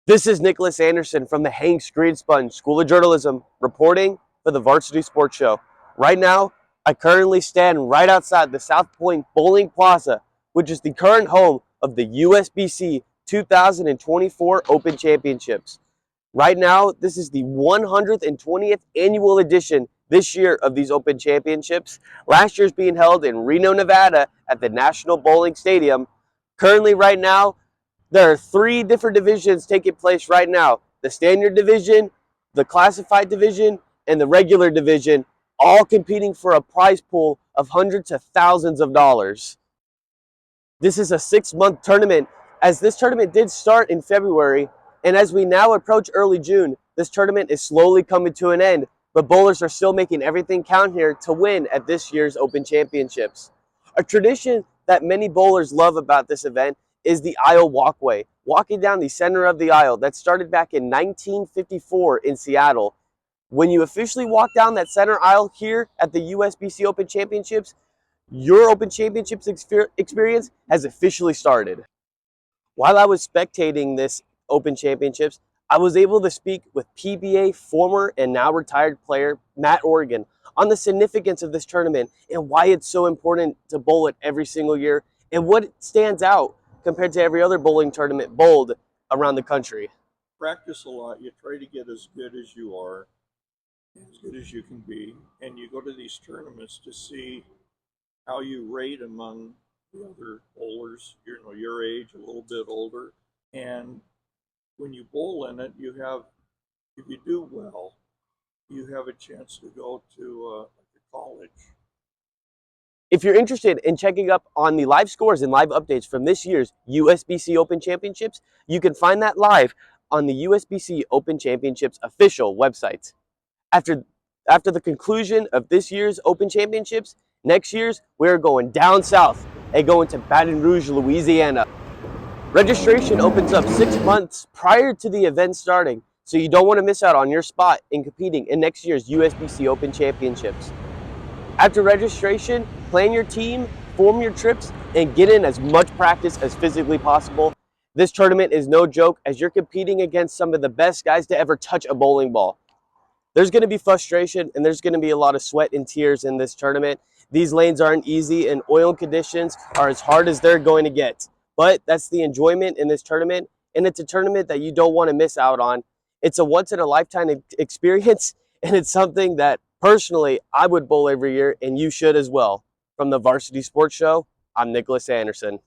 This is Nicholas Anderson from the Hanks Greenspun School of Journalism reporting for the Varsity Sports Show. Right now, I currently stand right outside the South Point Bowling Plaza, which is the current home of the USBC 2024 Open Championships. Right now, this is the 120th annual edition this year of these Open Championships. Last year's being held in Reno, Nevada at the National Bowling Stadium. Currently, right now, there are three different divisions taking place right now. The standard division, the classified division, and the regular division, all competing for a prize pool of hundreds of thousands of dollars. This is a 6-month tournament, as this tournament did start in February, and as we now approach early June, this tournament is slowly coming to an end, but bowlers are still making everything count here to win at this year's Open Championships. A tradition that many bowlers love about this event is the aisle walkway, walking down the center of the aisle that started back in 1954 in Seattle. When you officially walk down that center aisle here at the USBC Open Championships, your Open Championships experience has officially started. While I was spectating this Open Championships, I was able to speak with PBA former and now retired player Matt Organ on the significance of this tournament and why it's so important to bowl it every single year and what stands out compared to every other bowling tournament bowled around the country. Practice a lot. You try to get as good as you are, as good as you can be, and you go to these tournaments to see how you rate among the other bowlers, your age, a little bit older. And when you bowl in it, if you do well, you have a chance to go to college. If you're interested in checking up on the live scores and live updates from this year's USBC Open Championships, you can find that live on the USBC Open Championships official website. After the conclusion of this year's Open Championships, next year's we're going down south and going to Baton Rouge, Louisiana. Registration opens up 6 months prior to the event starting, so you don't want to miss out on your spot in competing in next year's USBC Open Championships. After registration, plan your team, form your trips, and get in as much practice as physically possible. This tournament is no joke, as you're competing against some of the best guys to ever touch a bowling ball. There's going to be frustration and there's going to be a lot of sweat and tears in this tournament. These lanes aren't easy and oil conditions are as hard as they're going to get. But that's the enjoyment in this tournament, and it's a tournament that you don't want to miss out on. It's a once-in-a-lifetime experience, and it's something that personally I would bowl every year, and you should as well. From the Varsity Sports Show, I'm Nicholas Anderson.